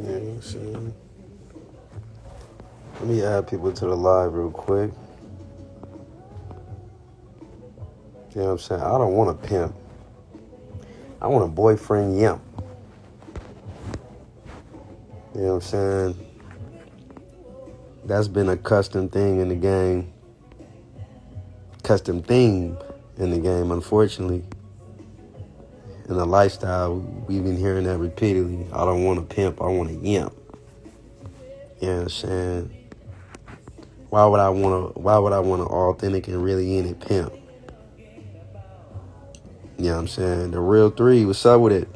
Yeah, see. Let me add people to the live real quick. You know what I'm saying? I don't want a pimp. I want a boyfriend yimp. You know what I'm saying? That's been a custom thing in the game. Custom theme in the game, unfortunately. In the lifestyle, we've been hearing that repeatedly. I don't want a pimp, I want a yimp. You know what I'm saying? Why would I want an authentic and really in it pimp? You know what I'm saying? The real 3, what's up with it?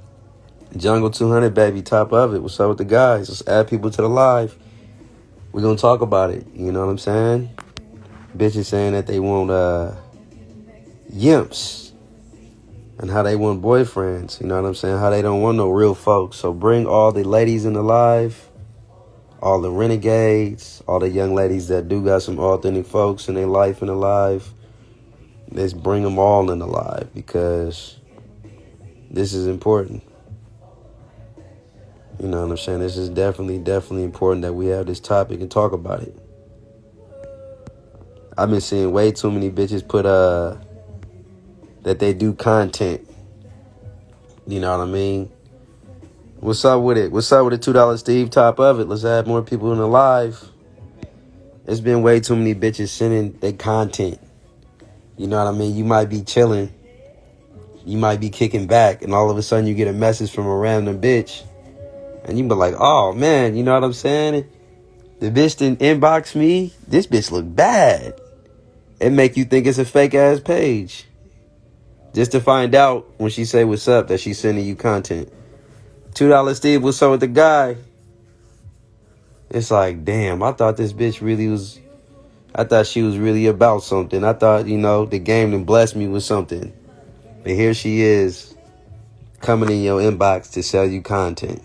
Jungle 200, baby, top of it. What's up with the guys? Let's add people to the live. We're going to talk about it. You know what I'm saying? Bitches saying that they want yimps and how they want boyfriends. You know what I'm saying? How they don't want no real folks. So bring all the ladies in the live, all the renegades, all the young ladies that do got some authentic folks in their life and alive. Let's bring them all in the live because this is important. You know what I'm saying? This is definitely important that we have this topic and talk about it. I've been seeing way too many bitches put that they do content. You know what I mean? What's up with it? What's up with the $2 Steve? Top of it. Let's add more people in the live. There's been way too many bitches sending their content. You know what I mean? You might be chilling. You might be kicking back, and all of a sudden you get a message from a random bitch. And you be like, oh, man, you know what I'm saying? The bitch didn't inbox me. This bitch look bad. It make you think it's a fake-ass page. Just to find out when she say what's up that she's sending you content. $2 Steve, what's up with the guy? It's like, damn, I thought this bitch really was... I thought she was really about something. I thought, you know, the game done blessed me with something. But here she is, coming in your inbox to sell you content.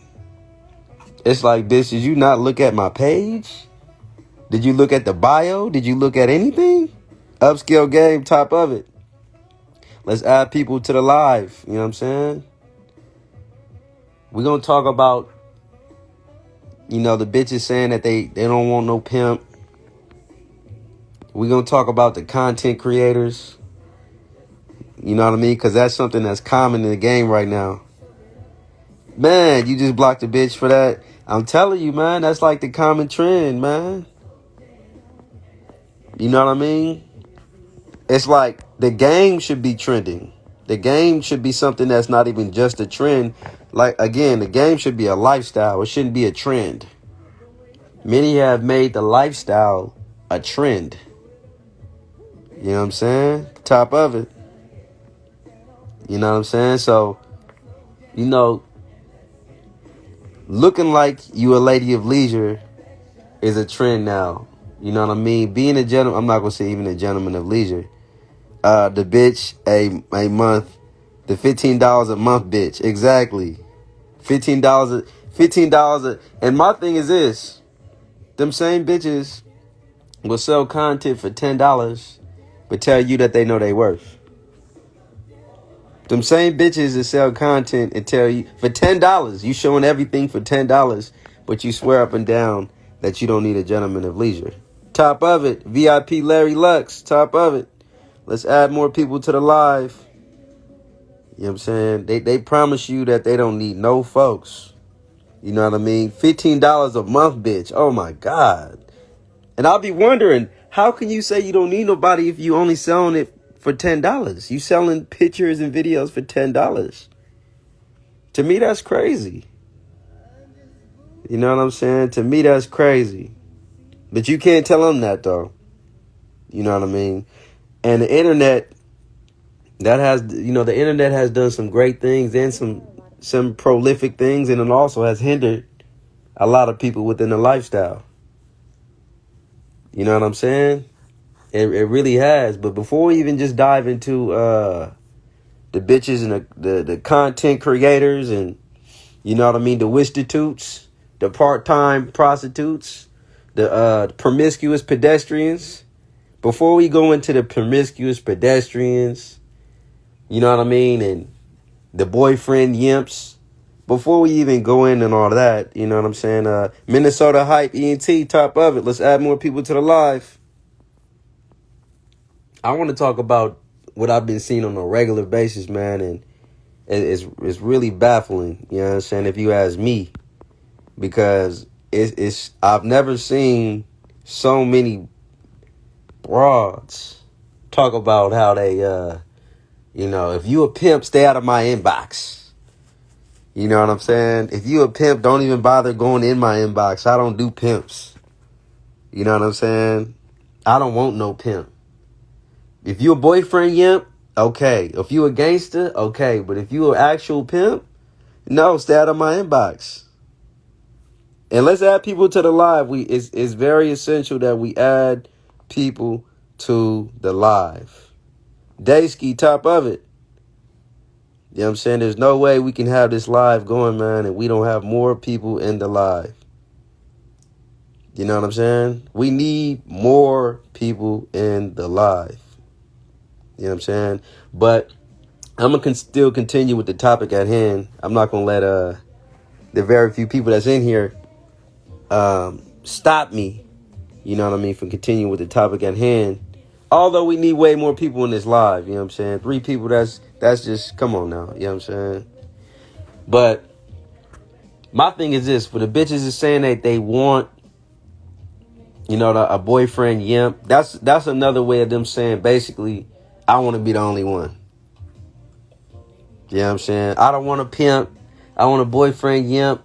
It's like, bitch, did you not look at my page? Did you look at the bio? Did you look at anything? Upscale game, top of it. Let's add people to the live. You know what I'm saying? We're going to talk about, you know, the bitches saying that they don't want no pimp. We're going to talk about the content creators. You know what I mean? Because that's something that's common in the game right now. Man, you just blocked a bitch for that. I'm telling you, man, that's like the common trend, man. You know what I mean? It's like the game should be trending. The game should be something that's not even just a trend. Like, again, the game should be a lifestyle. It shouldn't be a trend. Many have made the lifestyle a trend. You know what I'm saying? Top of it. You know what I'm saying? So, you know, looking like you a lady of leisure is a trend now. You know what I mean? Being a gentleman, I'm not going to say even a gentleman of leisure. The bitch a month, the $15 a month bitch. Exactly. $15. And my thing is this. Them same bitches will sell content for $10, but tell you that they know they worth. Them same bitches that sell content and tell you for $10, you showing everything for $10, but you swear up and down that you don't need a gentleman of leisure. Top of it, VIP Larry Lux, top of it. Let's add more people to the live. You know what I'm saying? They promise you that they don't need no folks. You know what I mean? $15 a month, bitch. Oh my God. And I'll be wondering, how can you say you don't need nobody if you only selling it for $10? You selling pictures and videos for $10. To me, that's crazy. You know what I'm saying? To me, that's crazy. But you can't tell them that, though. You know what I mean? And the internet, the internet has done some great things and some prolific things, and it also has hindered a lot of people within the lifestyle. You know what I'm saying? It really has. But before we even just dive into the bitches and the content creators and, you know what I mean, the wistitutes, the part-time prostitutes, the promiscuous pedestrians. Before we go into the promiscuous pedestrians, you know what I mean, and the boyfriend yimps, before we even go in and all that, you know what I'm saying? Minnesota Hype, ENT, top of it. Let's add more people to the live. I want to talk about what I've been seeing on a regular basis, man, and it's really baffling, you know what I'm saying, if you ask me, because it's I've never seen so many broads talk about how they, if you a pimp, stay out of my inbox. You know what I'm saying? If you a pimp, don't even bother going in my inbox. I don't do pimps. You know what I'm saying? I don't want no pimp. If you a boyfriend yimp, okay. If you a gangster, okay. But if you an actual pimp, no, stay out of my inbox. And let's add people to the live. It's very essential that we add people to the live. Daysky, top of it. You know what I'm saying? There's no way we can have this live going, man, and we don't have more people in the live. You know what I'm saying? We need more people in the live. You know what I'm saying? But I'm going to still continue with the topic at hand. I'm not going to let the very few people that's in here stop me, you know what I mean, from continuing with the topic at hand. Although we need way more people in this live, you know what I'm saying? 3 people, that's just, come on now, you know what I'm saying? But my thing is this, for the bitches is saying that they want, a boyfriend yimp, that's another way of them saying, basically, I want to be the only one. You know what I'm saying? I don't want a pimp. I want a boyfriend yimp.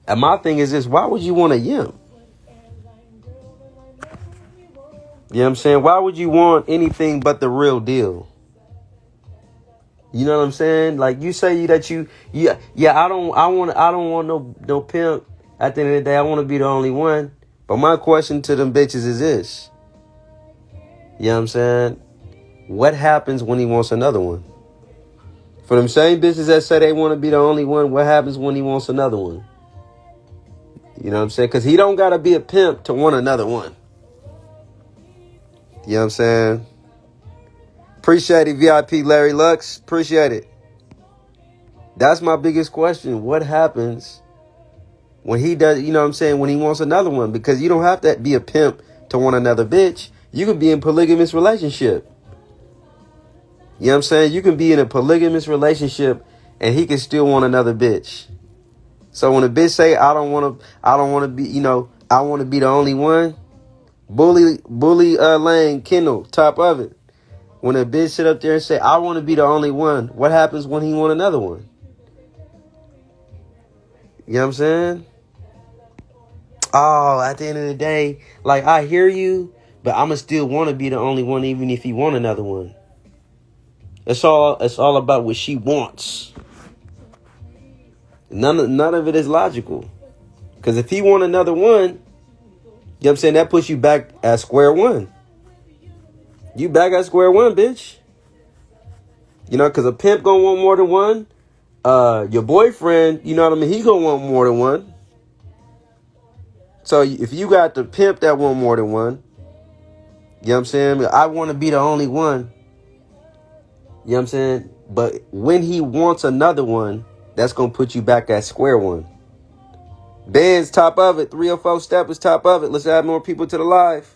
And my thing is this, why would you want a yimp? You know what I'm saying? Why would you want anything but the real deal? You know what I'm saying? Like, you say that I don't want no pimp. At the end of the day, I want to be the only one. But my question to them bitches is this. You know what I'm saying? What happens when he wants another one? For them same bitches that say they want to be the only one, what happens when he wants another one? You know what I'm saying? Because he don't got to be a pimp to want another one. You know what I'm saying? Appreciate it, VIP Larry Lux. Appreciate it. That's my biggest question. What happens when he does, you know what I'm saying, when he wants another one? Because you don't have to be a pimp to want another bitch. You can be in a polygamous relationship. You know what I'm saying? You can be in a polygamous relationship and he can still want another bitch. So when a bitch say, I don't want to be, I want to be the only one. Bully Lane Kendall, top of it. When a bitch sit up there and say, I want to be the only one, what happens when he want another one? You know what I'm saying? Oh, at the end of the day, like, I hear you, but I'ma still want to be the only one even if he want another one. It's all about what she wants. None of it is logical. Because if he want another one, you know what I'm saying, that puts you back at square one. You back at square one, bitch. You know, because a pimp gonna want more than one. Your boyfriend, you know what I mean, he gonna want more than one. So if you got the pimp that want more than one, you know what I'm saying, I want to be the only one. You know what I'm saying? But when he wants another one, that's going to put you back at square one. Ben's top of it. 304 Steppers top of it. Let's add more people to the live.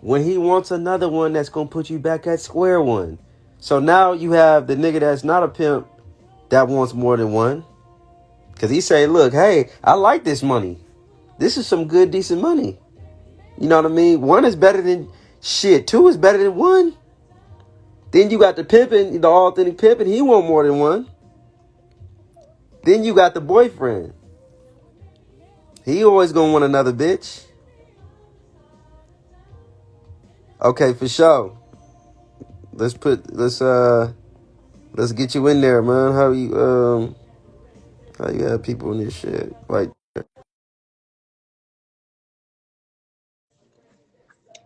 When he wants another one, that's going to put you back at square one. So now you have the nigga that's not a pimp that wants more than one. Because he say, look, hey, I like this money. This is some good, decent money. You know what I mean? 1 is better than shit. 2 is better than 1. Then you got the pimping, the authentic pimping. He want more than 1. Then you got the boyfriend. He always gonna want another bitch. Okay, for sure. Let's get you in there, man. How you have people in this shit? Like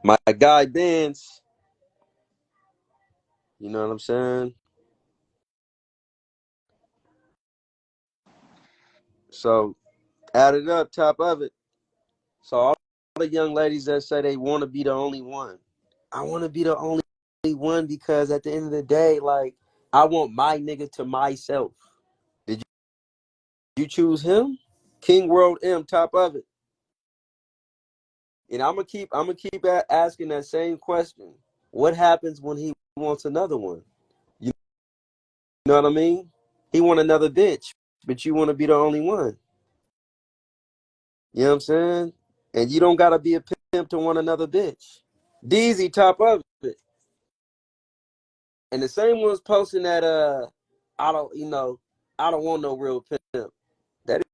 my guy Benz. You know what I'm saying? So add it up, top of it. So all the young ladies that say they want to be the only one. I want to be the only one because at the end of the day, like, I want my nigga to myself. you choose him? King World M, top of it. And I'm gonna keep asking that same question. What happens when he wants another one? You know what I mean? He want another bitch, but you want to be the only one. You know what I'm saying? And you don't gotta be a pimp to want another bitch. Deezy, top of it. And the same ones posting that I don't I don't want no real pimp. That is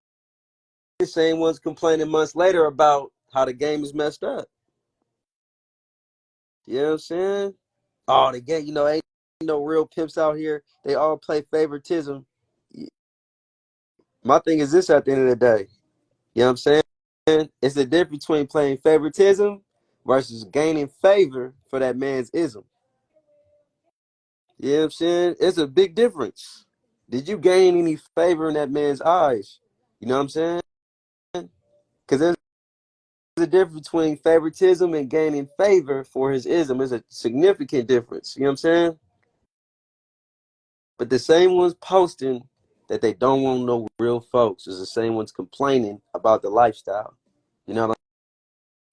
the same ones complaining months later about how the game is messed up. You know what I'm saying? Oh, the game, ain't no real pimps out here. They all play favoritism. My thing is this at the end of the day. You know what I'm saying? It's the difference between playing favoritism versus gaining favor for that man's ism. You know what I'm saying? It's a big difference. Did you gain any favor in that man's eyes? You know what I'm saying? Because there's a difference between favoritism and gaining favor for his ism. There's a significant difference. You know what I'm saying? But the same ones posting that they don't want no real folks is the same ones complaining about the lifestyle. You know what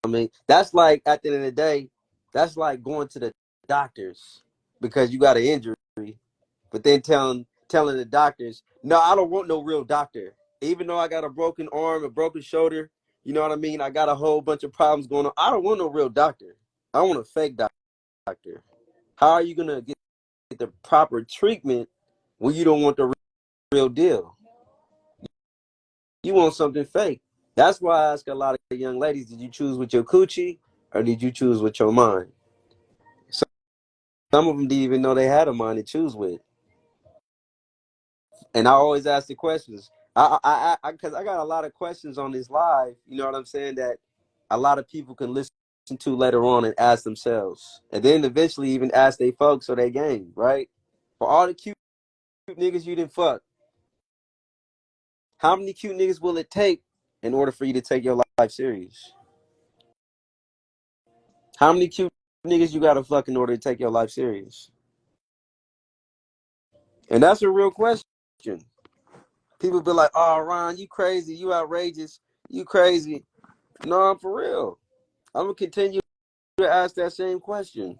I mean? That's like, at the end of the day, that's like going to the doctors because you got an injury, but then telling the doctors, no, I don't want no real doctor. Even though I got a broken arm, a broken shoulder, you know what I mean? I got a whole bunch of problems going on. I don't want no real doctor. I want a fake doctor. How are you gonna get the proper treatment when you don't want the real deal? You want something fake. That's why I ask a lot of young ladies, did you choose with your coochie or did you choose with your mind? Some of them didn't even know they had a mind to choose with. And I always ask the questions. Because I got a lot of questions on this live, you know what I'm saying, that a lot of people can listen to later on and ask themselves. And then eventually even ask their folks or their gang, right? For all the cute niggas you didn't fuck, how many cute niggas will it take in order for you to take your life serious? How many cute niggas you gotta fuck in order to take your life serious? And that's a real question. People be like, oh, Ron, you crazy, you outrageous, you crazy. No, I'm for real. I'm gonna continue to ask that same question.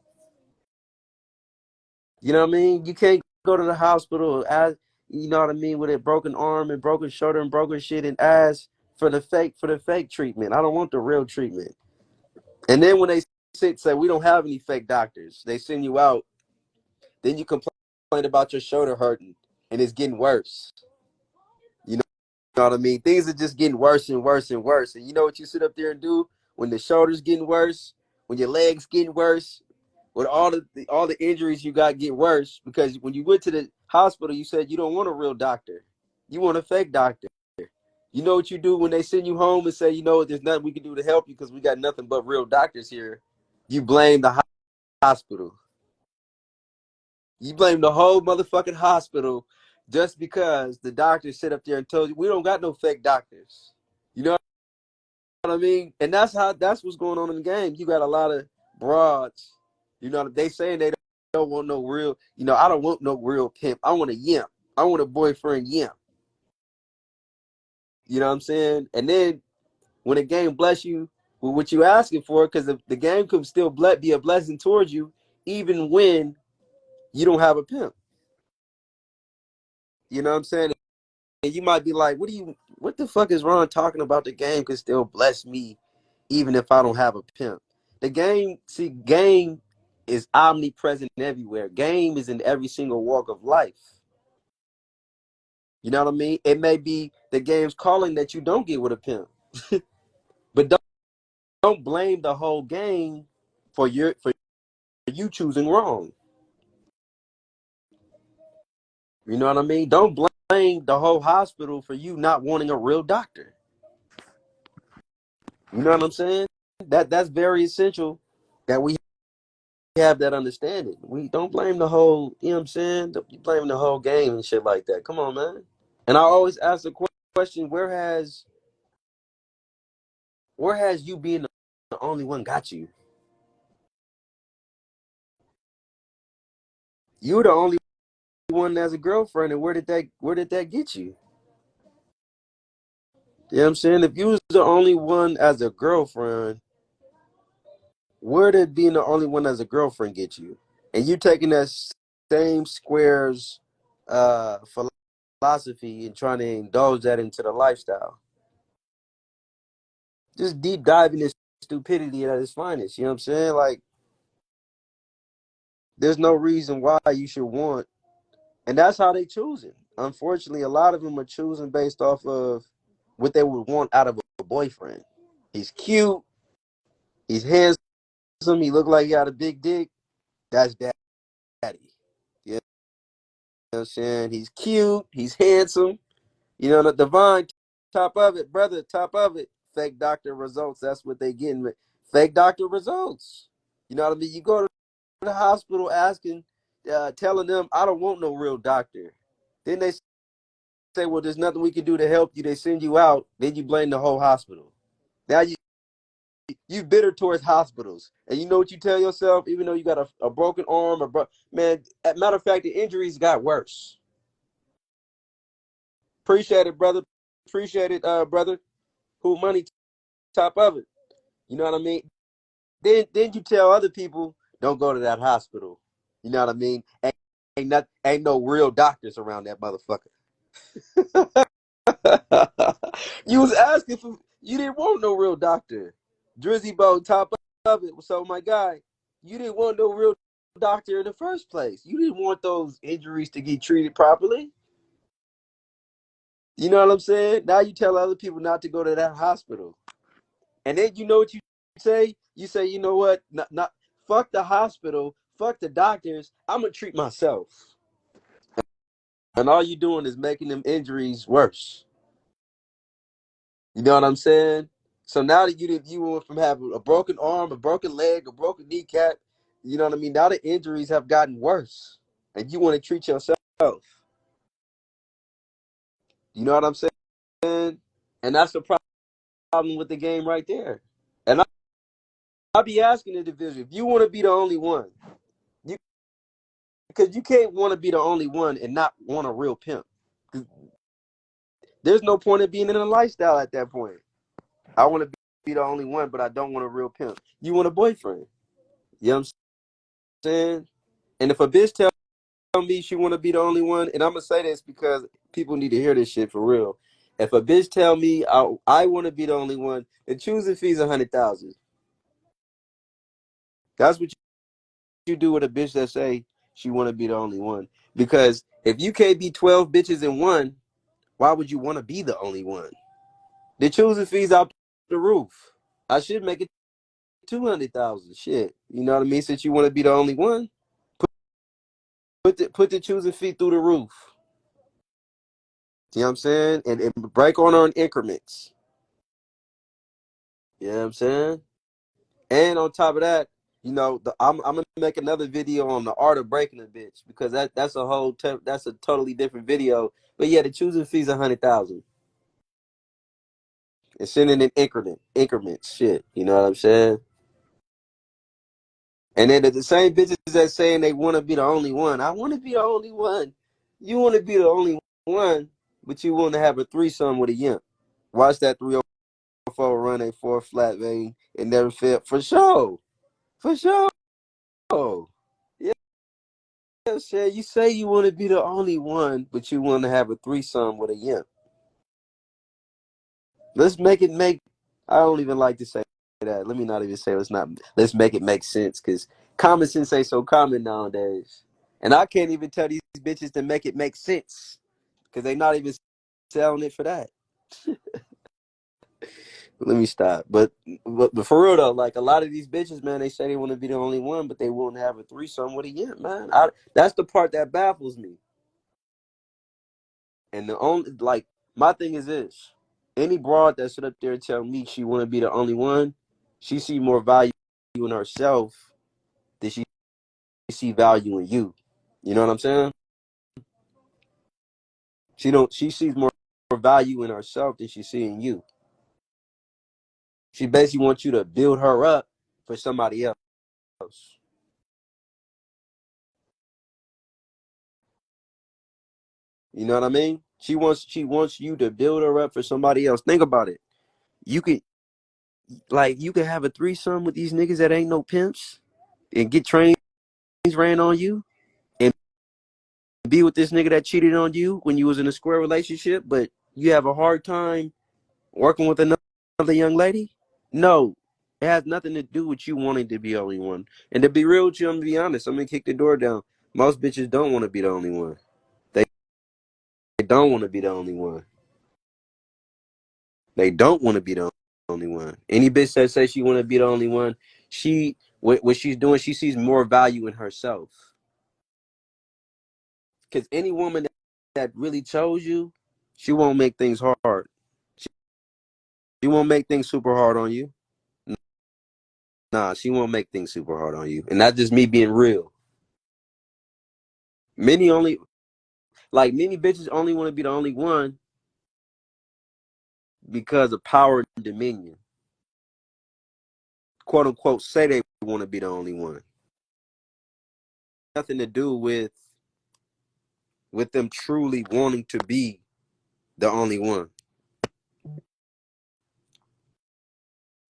You know what I mean? You can't go to the hospital, ask, you know what I mean, with a broken arm and broken shoulder and broken shit and ask for the fake treatment. I don't want the real treatment. And then when they say we don't have any fake doctors, they send you out. Then you complain about your shoulder hurting and it's getting worse. You know what I mean? Things are just getting worse and worse and worse. And you know what you sit up there and do when the shoulder's getting worse, when your legs getting worse, when all the injuries you got get worse, because when you went to the hospital, you said you don't want a real doctor. You want a fake doctor. You know what you do when they send you home and say, you know what, there's nothing we can do to help you because we got nothing but real doctors here. You blame the hospital. You blame the whole motherfucking hospital just because the doctors sit up there and told you we don't got no fake doctors. You know what I mean? And that's what's going on in the game. You got a lot of broads. You know they saying they don't want no real. I don't want no real pimp. I want a yimp. I want a boyfriend yimp. You know what I'm saying? And then when the game bless you with what you asking for, because the game could still be a blessing towards you, even when you don't have a pimp. You know what I'm saying? And you might be like, what the fuck is Ron talking about? The game can still bless me even if I don't have a pimp. Game is omnipresent everywhere. Game is in every single walk of life. You know what I mean? It may be the game's calling that you don't get with a pimp. But don't blame the whole game for you choosing wrong. You know what I mean? Don't blame the whole hospital for you not wanting a real doctor. You know what I'm saying? That's very essential that we have that understanding. We don't blame the whole, you know what I'm saying? You blame the whole game and shit like that. Come on, man. And I always ask the question, where has you being the only one got you? You're the only one as a girlfriend, and where did that get you? You know what I'm saying? If you was the only one as a girlfriend, where did being the only one as a girlfriend get you? And you taking that same squares philosophy and trying to indulge that into the lifestyle. Just deep diving this stupidity at its finest. You know what I'm saying? Like, there's no reason why you should want, and that's how they choosing. Unfortunately, a lot of them are choosing based off of what they would want out of a boyfriend. He's cute. He's handsome. He look like he got a big dick. That's daddy. You know what I'm saying? He's cute. He's handsome. You know, the divine top of it, brother, top of it. Fake doctor results. That's what they getting. Fake doctor results. You know what I mean? You go to the hospital asking, telling them, I don't want no real doctor. Then they say, well, there's nothing we can do to help you. They send you out. Then you blame the whole hospital. Now you bitter towards hospitals. And you know what you tell yourself? Even though you got a broken arm, man, as matter of fact, the injuries got worse. Appreciate it, brother. Appreciate it, brother. Who money top of it. You know what I mean? Then you tell other people, don't go to that hospital. You know what I mean? Ain't no real doctors around that motherfucker. You was asking for, you didn't want no real doctor. Drizzy Bo, top of it. So my guy, you didn't want no real doctor in the first place. You didn't want those injuries to get treated properly. You know what I'm saying? Now you tell other people not to go to that hospital. And then you know what you say? You say, you know what? Not fuck the hospital, fuck the doctors. I'm gonna treat myself. And all you doing is making them injuries worse. You know what I'm saying? So now that you went from having a broken arm, a broken leg, a broken kneecap, you know what I mean? Now the injuries have gotten worse. And you want to treat yourself. You know what I'm saying? And that's the problem with the game right there. And I'll be asking the division, if you want to be the only one, you because you can't want to be the only one and not want a real pimp. There's no point in being in a lifestyle at that point. I want to be the only one, but I don't want a real pimp. You want a boyfriend. You know what I'm saying? And if a bitch tell me she want to be the only one, and I'm gonna say this because people need to hear this shit for real. If a bitch tell me I want to be the only one, the choosing fee's 100,000. That's what you do with a bitch that say she want to be the only one. Because if you can't be 12 bitches in one, why would you want to be the only one? The choosing fees out the roof. I should make it 200,000. Shit, you know what I mean? Since you want to be the only one, put the choosing fee through the roof. You know what I'm saying? And break on her in increments. You know what I'm saying? And on top of that, you know, I'm gonna make another video on the art of breaking a bitch because that's a that's a totally different video. But yeah, the choosing fees 100,000. And sending in increments. Shit, you know what I'm saying? And then the same bitches that saying they want to be the only one. I want to be the only one. You want to be the only one, but you want to have a threesome with a yimp. Watch that 304 run a four flat vein and never fail for sure. For sure. Yeah, shit. You say you want to be the only one, but you want to have a threesome with a yimp. Let's make it make. I don't even like to say that. Let me not even say let's not. Let's make it make sense because common sense ain't so common nowadays. And I can't even tell these bitches to make it make sense because they not even selling it for that. Let me stop. But for real though, like a lot of these bitches, man, they say they want to be the only one, but they won't have a threesome with a yimp, man. That's the part that baffles me. And the only like my thing is this: any broad that sit up there and tell me she want to be the only one, she see more value in herself than she see value in you. You know what I'm saying? She don't. She sees more value in herself than she see in you. She basically wants you to build her up for somebody else. You know what I mean? She wants you to build her up for somebody else. Think about it. You could you could have a threesome with these niggas that ain't no pimps and get trains ran on you and be with this nigga that cheated on you when you was in a square relationship, but you have a hard time working with another young lady? No. It has nothing to do with you wanting to be the only one. And to be real with you, I'm gonna be honest, I'm gonna kick the door down. Most bitches don't want to be the only one. They don't want to be the only one. They don't want to be the only one. Any bitch that says she want to be the only one, what she's doing, she sees more value in herself. Because any woman that really chose you, she won't make things hard. She won't make things super hard on you. Nah, she won't make things super hard on you. And that's just me being real. Many only many bitches only want to be the only one because of power and dominion. Quote unquote say they want to be the only one. Nothing to do with them truly wanting to be the only one.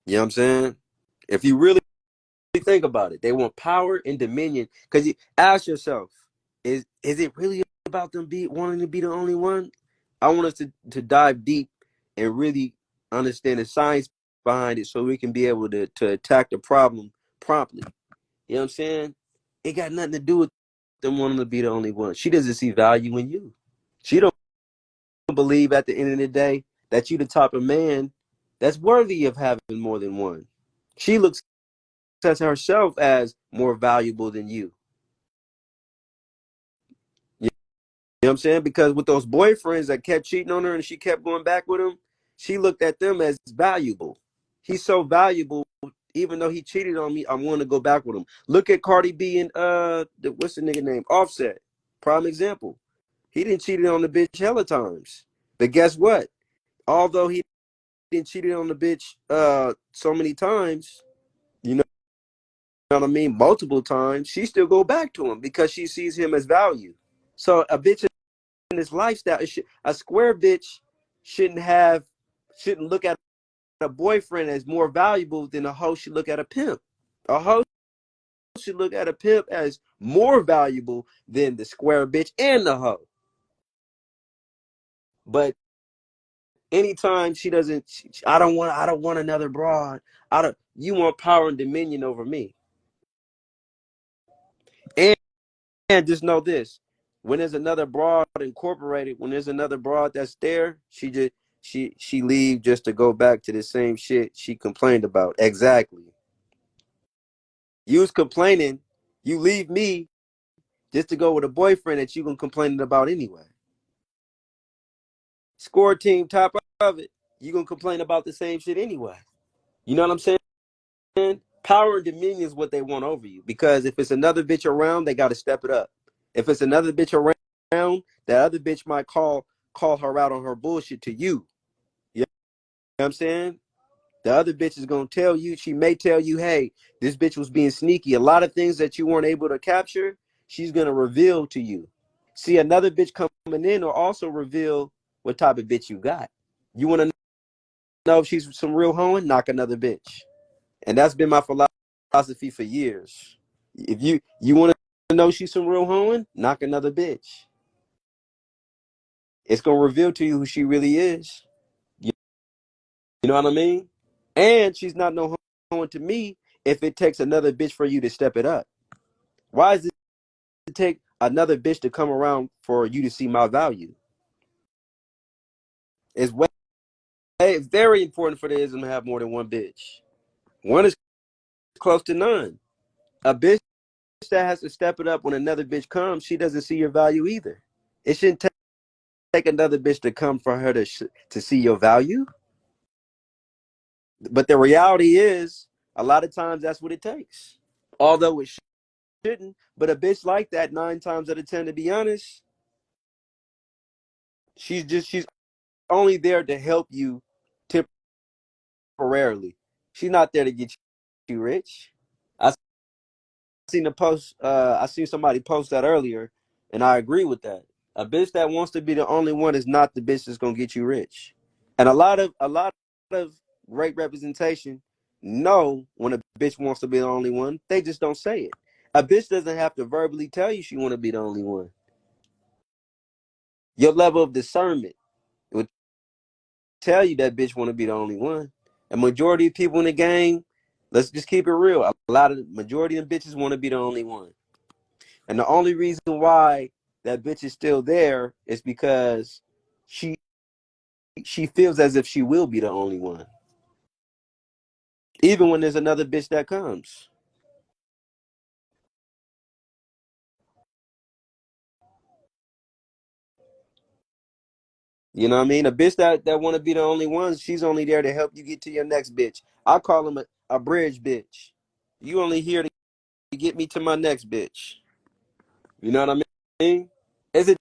You know what I'm saying? If you really think about it, they want power and dominion. Because you ask yourself, is it really about them wanting to be the only one? I want us to dive deep and really understand the science behind it so we can be able to attack the problem promptly. You know what I'm saying? It got nothing to do with them wanting to be the only one. She doesn't see value in you. She don't believe at the end of the day that you the type of man that's worthy of having more than one. She looks at herself as more valuable than you. You know what I'm saying? Because with those boyfriends that kept cheating on her and she kept going back with him, she looked at them as valuable. He's so valuable, even though he cheated on me, I want to go back with him. Look at Cardi B and what's the nigga name? Offset. Prime example. He didn't cheat on the bitch hella times. But guess what? Although he didn't cheat on the bitch so many times, you know what I mean, multiple times, she still go back to him because she sees him as value. So a bitch in this lifestyle, a square bitch shouldn't look at a boyfriend as more valuable than a hoe should look at a pimp. A hoe should look at a pimp as more valuable than the square bitch and the hoe. But anytime she doesn't, I don't want another broad. You want power and dominion over me. And just know this: when there's another broad incorporated, when there's another broad that's there, she leave just to go back to the same shit she complained about. Exactly. You was complaining, you leave me just to go with a boyfriend that you gonna complain about anyway. Score team top of it, you gonna complain about the same shit anyway. You know what I'm saying? Power and dominion is what they want over you. Because if it's another bitch around, they got to step it up. If it's another bitch around, that other bitch might call her out on her bullshit to you. You know what I'm saying? The other bitch is gonna tell you. She may tell you, "Hey, this bitch was being sneaky." A lot of things that you weren't able to capture, she's gonna reveal to you. See, another bitch coming in will also reveal what type of bitch you got. You want to know if she's some real hoeing? Knock another bitch. And that's been my philosophy for years. If you want to know she's some real hoeing, knock another bitch. It's gonna reveal to you who she really is. You, you know what I mean? And she's not no hoeing to me if it takes another bitch for you to step it up. Why does it take another bitch to come around for you to see my value? It's very important for the ism to have more than one bitch. One is close to none. A bitch that has to step it up when another bitch comes, she doesn't see your value either. It shouldn't take another bitch to come for her to see your value. But the reality is, a lot of times that's what it takes. Although it shouldn't, but a bitch like that, 9 times out of 10, to be honest, she's only there to help you temporarily. She's not there to get you rich. I seen somebody post that earlier, and I agree with that. A bitch that wants to be the only one is not the bitch that's gonna get you rich. And a lot of great representation know when a bitch wants to be the only one. They just don't say it. A bitch doesn't have to verbally tell you she want to be the only one. Your level of discernment would tell you that bitch want to be the only one. A majority of people in the game, let's just keep it real. A lot of the majority of bitches want to be the only one. And the only reason why that bitch is still there is because she she feels as if she will be the only one. Even when there's another bitch that comes. You know what I mean? A bitch that want to be the only one, she's only there to help you get to your next bitch. I call him a bridge bitch. You only here to get me to my next bitch. You know what I mean? It's a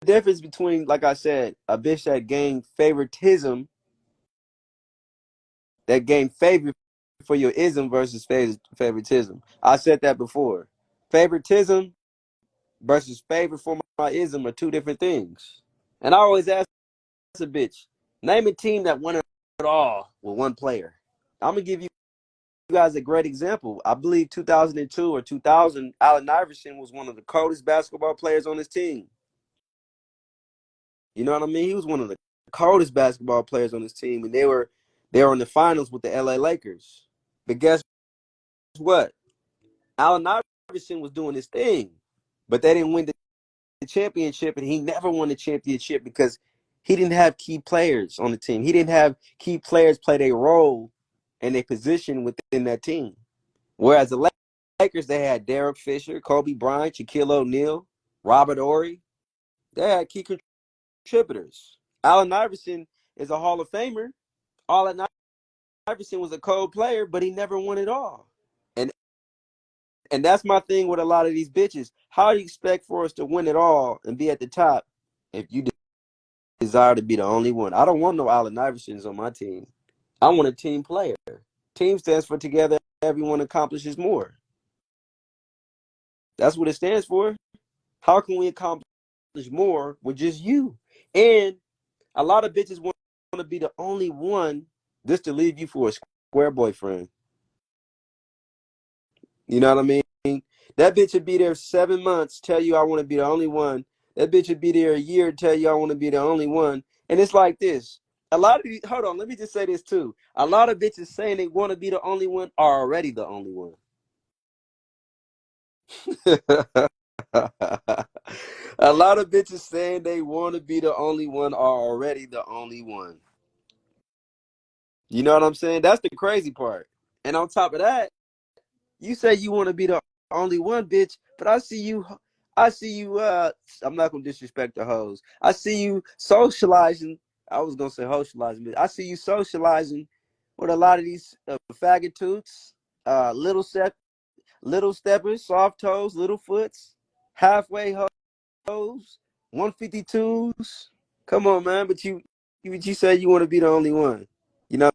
difference between, like I said, a bitch that gained favoritism, that gained favor for your ism versus favoritism. I said that before. Favoritism versus favor for my ism are two different things. And I always ask a bitch, name a team that won it all with one player. I'm gonna give you guys a great example. I believe 2002 or 2000, Allen Iverson was one of the coldest basketball players on his team. You know what I mean? He was one of the coldest basketball players on his team, and they were in the finals with the LA Lakers. But guess what? Allen Iverson was doing his thing, but they didn't win the championship, and he never won the championship because he didn't have key players on the team. He didn't have key players play their role and their position within that team. Whereas the Lakers, they had Derek Fisher, Kobe Bryant, Shaquille O'Neal, Robert Horry. They had key contributors. Allen Iverson is a Hall of Famer. Allen Iverson was a cold player, but he never won it all. And and that's my thing with a lot of these bitches. How do you expect for us to win it all and be at the top if you desire to be the only one? I don't want no Allen Iversons on my team. I want a team player. Team stands for together, everyone accomplishes more. That's what it stands for. How can we accomplish more with just you? And a lot of bitches want to be the only one just to leave you for a square boyfriend. You know what I mean? That bitch would be there 7 months, tell you I want to be the only one. That bitch would be there a year, tell you I want to be the only one. And it's like this. A lot of these, hold on, let me just say this too. A lot of bitches saying they want to be the only one are already the only one. A lot of bitches saying they want to be the only one are already the only one. You know what I'm saying? That's the crazy part. And on top of that, you say you want to be the only one, bitch, but I see you I'm not gonna disrespect the hoes. I see you socializing. I was gonna say socializing, but I see you socializing with a lot of these faggot toots, little steppers, soft toes, little foots, halfway hoes, 152s. Come on, man, but you say you want to be the only one. You know,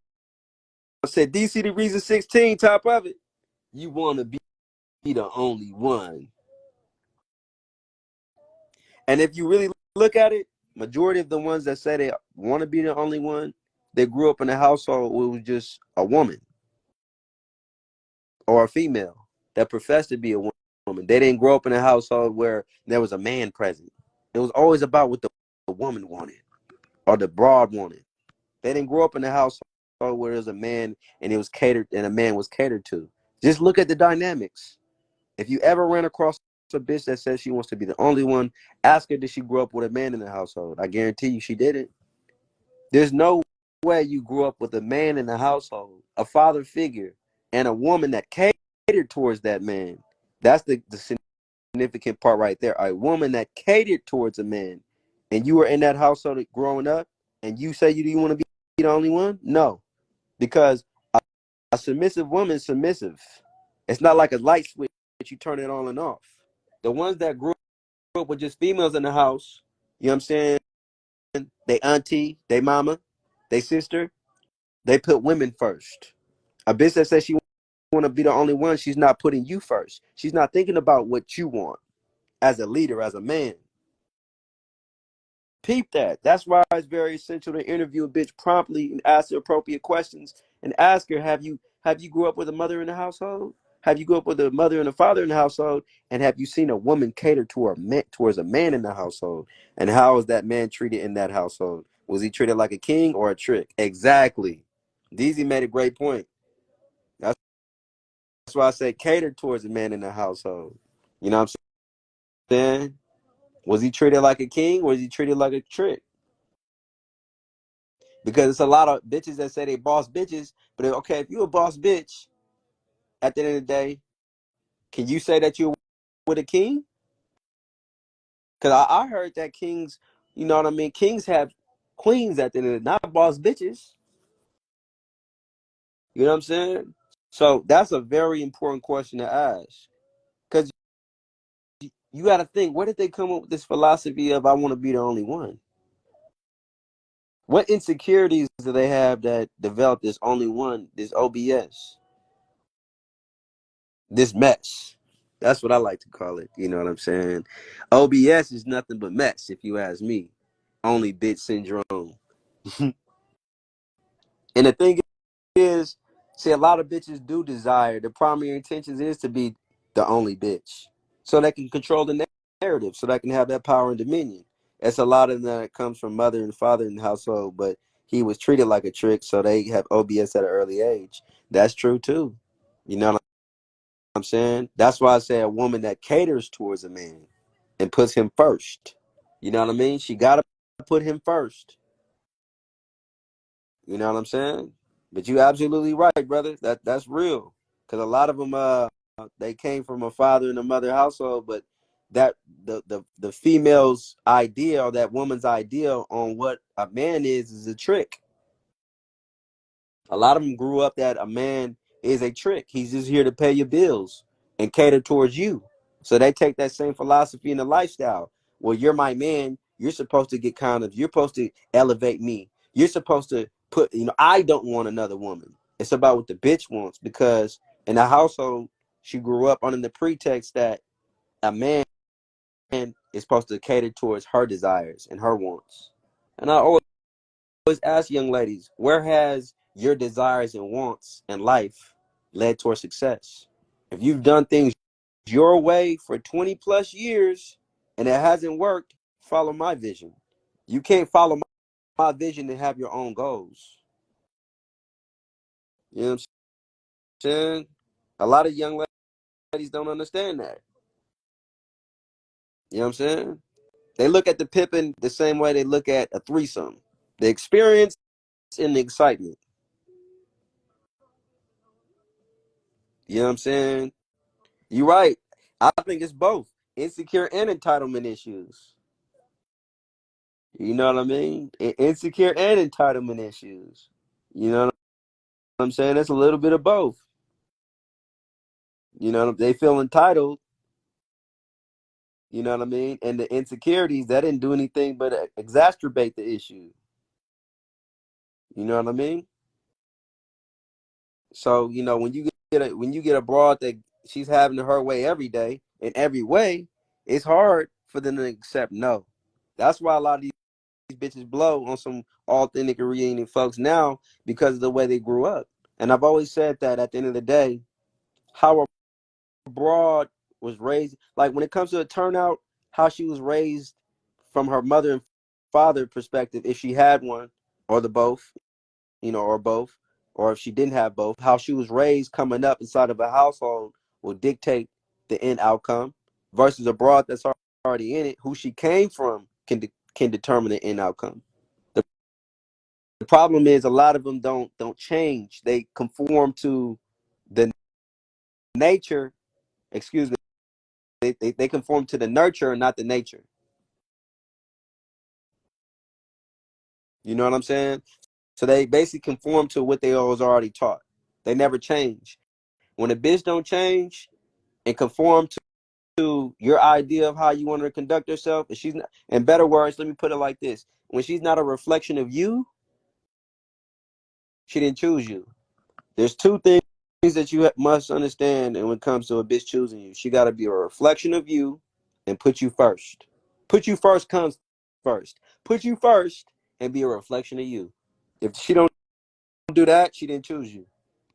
I said DC the reason 16, top of it. You want to be the only one. And if you really look at it, majority of the ones that say they want to be the only one, they grew up in a household where it was just a woman or a female that professed to be a woman. They didn't grow up in a household where there was a man present. It was always about what the woman wanted or the broad wanted. They didn't grow up in a household where there was a man and it was catered and a man was catered to. Just look at the dynamics. If you ever ran across a bitch that says she wants to be the only one, ask her did she grow up with a man in the household. I guarantee you she didn't. There's no way you grew up with a man in the household, a father figure, and a woman that catered towards that man. That's the significant part right there. A woman that catered towards a man, and you were in that household growing up, and you say you want to be the only one? No, because a submissive woman is submissive. It's not like a light switch that you turn it on and off. The ones that grew up with just females in the house, you know what I'm saying? They auntie, they mama, they sister, they put women first. A bitch that says she want to be the only one, she's not putting you first. She's not thinking about what you want as a leader, as a man. Peep that. That's why it's very essential to interview a bitch promptly and ask the appropriate questions and ask her, have you grew up with a mother in the household? Have you grew up with a mother and a father in the household? And have you seen a woman cater to her man, towards a man in the household? And how is that man treated in that household? Was he treated like a king or a trick? Exactly. DZ made a great point. That's why I say cater towards a man in the household. You know what I'm saying? Was he treated like a king or was he treated like a trick? Because it's a lot of bitches that say they boss bitches, but okay, if you a boss bitch, at the end of the day, can you say that you're with a king? Because I heard that kings, you know what I mean? Kings have queens at the end of the day, not boss bitches. You know what I'm saying? So that's a very important question to ask. Because you got to think, where did they come up with this philosophy of I want to be the only one? What insecurities do they have that develop this only one, this OBS? This mess. That's what I like to call it. You know what I'm saying? OBS is nothing but mess, if you ask me. Only bitch syndrome. And the thing is, see, a lot of bitches do desire. The primary intentions is to be the only bitch, so they can control the narrative, so they can have that power and dominion. It's a lot of that comes from mother and father in the household, but he was treated like a trick, so they have OBS at an early age. That's true too. You know what I'm saying? That's why I say a woman that caters towards a man and puts him first. You know what I mean? She gotta put him first. You know what I'm saying? But you absolutely right, brother. That's real. Because a lot of them, they came from a father and a mother household, but that the female's idea or that woman's idea on what a man is a trick. A lot of them grew up that a man is a trick. He's just here to pay your bills and cater towards you. So they take that same philosophy in the lifestyle. Well, you're my man. You're supposed to get you're supposed to elevate me. You're supposed to I don't want another woman. It's about what the bitch wants because in the household, she grew up under the pretext that a man is supposed to cater towards her desires and her wants. And I always ask young ladies, where has your desires and wants in life led towards success? If you've done things your way for 20 plus years and it hasn't worked, follow my vision. You can't follow my vision and have your own goals. You know what I'm saying? A lot of young ladies don't understand that. You know what I'm saying? They look at the pippin the same way they look at a threesome. The experience and the excitement. You know what I'm saying? You're right. I think it's both insecure and entitlement issues. You know what I mean? Insecure and entitlement issues. You know what I'm saying? It's a little bit of both. You know, they feel entitled. You know what I mean? And the insecurities that didn't do anything but exacerbate the issue. You know what I mean? So when you get a broad that she's having her way every day in every way, it's hard for them to accept no. That's why a lot of these bitches blow on some authentic and reunion folks now because of the way they grew up. And I've always said that at the end of the day, how a broad was raised, like when it comes to a turnout, how she was raised from her mother and father perspective, if she had one, or the both, or both, or if she didn't have both, how she was raised coming up inside of a household will dictate the end outcome versus a broad that's already in it, who she came from can determine the end outcome. The problem is a lot of them don't change. They conform to the nature, excuse me, they conform to the nurture and not the nature. You know what I'm saying? So they basically conform to what they was already taught. They never change. When a bitch don't change and conform to your idea of how you want her to conduct herself, and she's not, in better words, let me put it like this: when she's not a reflection of you, she didn't choose you. There's two things that you must understand, and when it comes to a bitch choosing you, she got to be a reflection of you and put you first. Put you first comes first. Put you first and be a reflection of you. If she don't do that, she didn't choose you.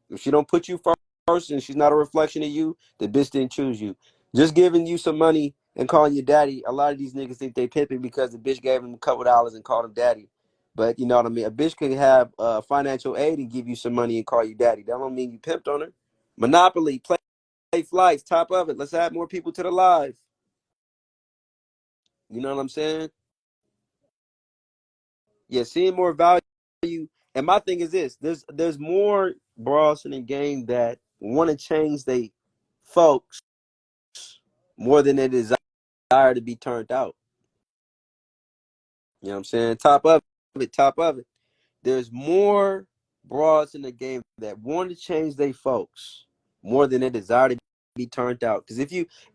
If she don't put you first and she's not a reflection of you, the bitch didn't choose you. Just giving you some money and calling you daddy, a lot of these niggas think they pimping because the bitch gave them a couple dollars and called him daddy. But you know what I mean? A bitch can have financial aid and give you some money and call you daddy. That don't mean you pimped on her. Monopoly, play flights, top of it. Let's add more people to the live. You know what I'm saying? Yeah, seeing more value. And my thing is this: there's more bros in the game that want to change they folks more than they desire to be turned out. You know what I'm saying? Top of it. There's more broads in the game that want to change their folks more than they desire to be turned out. Because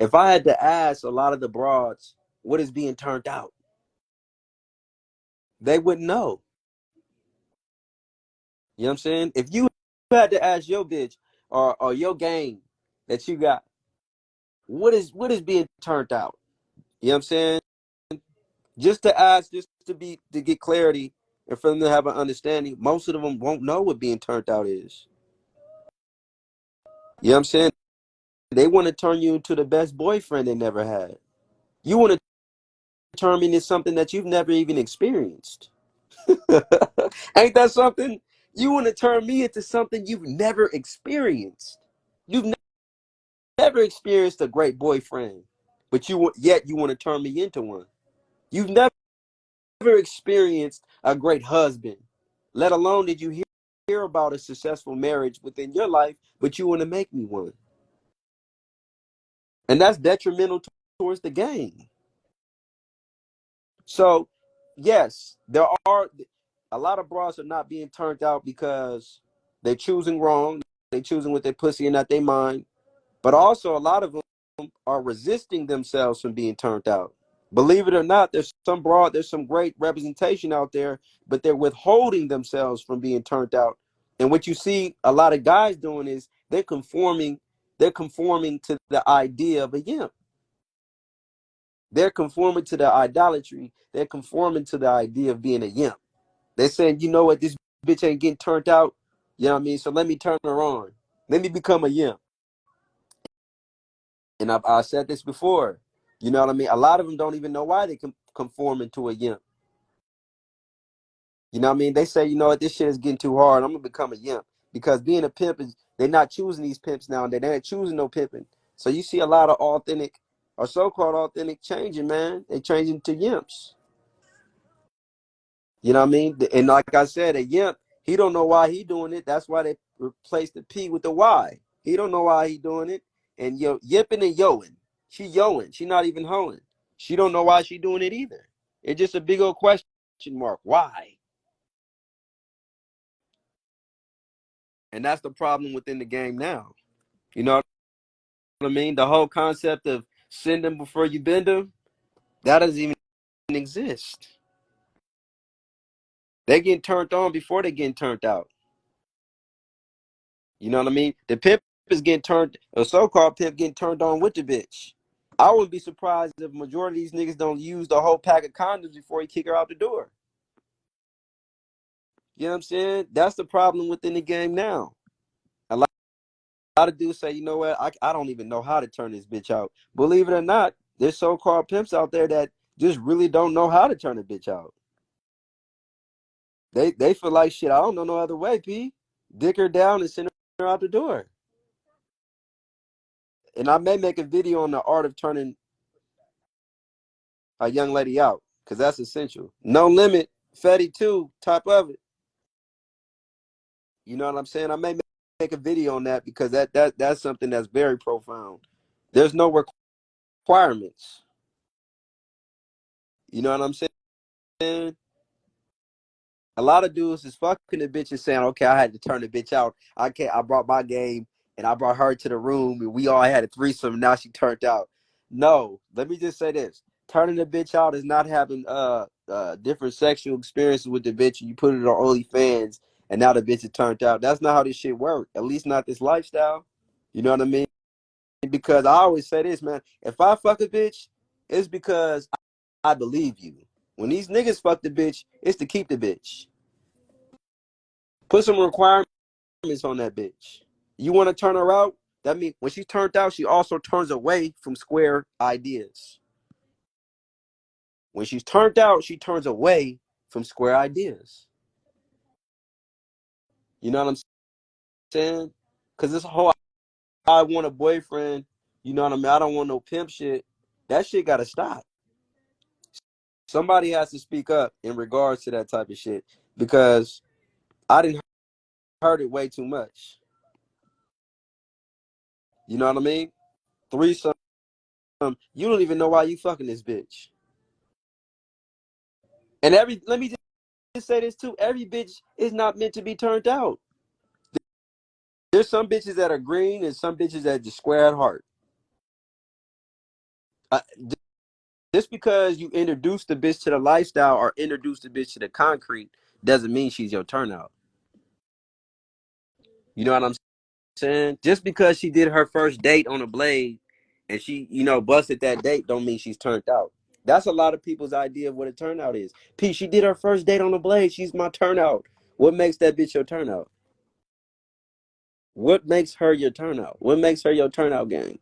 if I had to ask a lot of the broads what is being turned out, they wouldn't know. You know what I'm saying? If you had to ask your bitch or your gang that you got, what is being turned out? You know what I'm saying? Just to ask, just to get clarity and for them to have an understanding, most of them won't know what being turned out is. You know what I'm saying? They want to turn you into the best boyfriend they never had. You want to turn me into something that you've never even experienced. Ain't that something? You want to turn me into something you've never experienced. You've never experienced a great boyfriend, but yet you want to turn me into one. You've never experienced a great husband, let alone did you hear about a successful marriage within your life, but you want to make me one. And that's detrimental towards the game. So, yes, there are a lot of bras are not being turned out because they're choosing wrong. They're choosing with their pussy and not their mind. But also, a lot of them are resisting themselves from being turned out. Believe it or not, there's some great representation out there, but they're withholding themselves from being turned out. And what you see a lot of guys doing is they're conforming to the idea of a gimp. They're conforming to the idolatry. They're conforming to the idea of being a yimp. They're saying, you know what, this bitch ain't getting turned out. You know what I mean? So let me turn her on. Let me become a yimp. And I said this before. You know what I mean? A lot of them don't even know why they conform into a yimp. You know what I mean? They say, you know what, this shit is getting too hard. I'm gonna become a yimp. Because being a pimp is they're not choosing these pimps now. They ain't choosing no pimping. So you see a lot of authentic or so-called authentic changing, man. They changing to yimps. You know what I mean? And like I said, a yimp, he don't know why he doing it. That's why they replaced the P with the Y. He don't know why he doing it. And yipping and yoing. She yoing. She not even hoeing. She don't know why she doing it either. It's just a big old question mark. Why? And that's the problem within the game now. You know what I mean? The whole concept of send them before you bend them, that doesn't even exist. They getting turned on before they getting turned out. You know what I mean? The pimp is getting turned, a so-called pimp getting turned on with the bitch. I wouldn't be surprised if majority of these niggas don't use the whole pack of condoms before he kick her out the door. You know what I'm saying? That's the problem within the game now. A lot of dudes say, you know what, I don't even know how to turn this bitch out. Believe it or not, there's so-called pimps out there that just really don't know how to turn a bitch out. They feel like shit, I don't know no other way, P. Dick her down and send her out the door. And I may make a video on the art of turning a young lady out, because that's essential. No Limit, Fetty too, top of it. You know what I'm saying? I may make a video on that because that's something that's very profound. There's no requirements. You know what I'm saying? A lot of dudes is fucking the bitch and saying, okay, I had to turn the bitch out. I brought my game and I brought her to the room and we all had a threesome and now she turned out. No, let me just say this. Turning the bitch out is not having different sexual experiences with the bitch and you put it on OnlyFans and now the bitch is turned out. That's not how this shit works. At least not this lifestyle. You know what I mean? Because I always say this, man. If I fuck a bitch, it's because I believe you. When these niggas fuck the bitch, it's to keep the bitch. Put some requirements on that bitch. You want to turn her out? That means when she's turned out, she also turns away from square ideas. When she's turned out, she turns away from square ideas. You know what I'm saying? Because this whole I want a boyfriend, you know what I mean? I don't want no pimp shit. That shit got to stop. Somebody has to speak up in regards to that type of shit because I didn't heard it way too much. You know what I mean? Threesome. You don't even know why you fucking this bitch. And let me just say this too. Every bitch is not meant to be turned out. There's some bitches that are green and some bitches that just square at heart. Uh, just because you introduce the bitch to the lifestyle or introduce the bitch to the concrete doesn't mean she's your turnout. You know what I'm saying? Just because she did her first date on a blade and she, busted that date don't mean she's turned out. That's a lot of people's idea of what a turnout is. P, she did her first date on a blade. She's my turnout. What makes that bitch your turnout? What makes her your turnout? What makes her your turnout gang?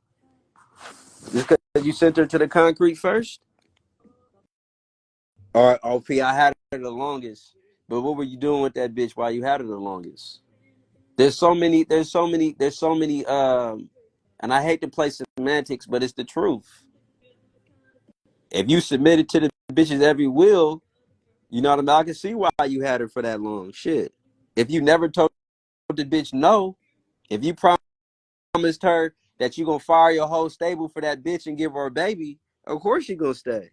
Just because you sent her to the concrete first? Or OP, I had her the longest. But what were you doing with that bitch while you had her the longest? There's so many, and I hate to play semantics, but it's the truth. If you submitted to the bitch's every will, you know what I mean? I can see why you had her for that long. Shit. If you never told the bitch no, if you promised her that you gonna fire your whole stable for that bitch and give her a baby, of course she gonna stay.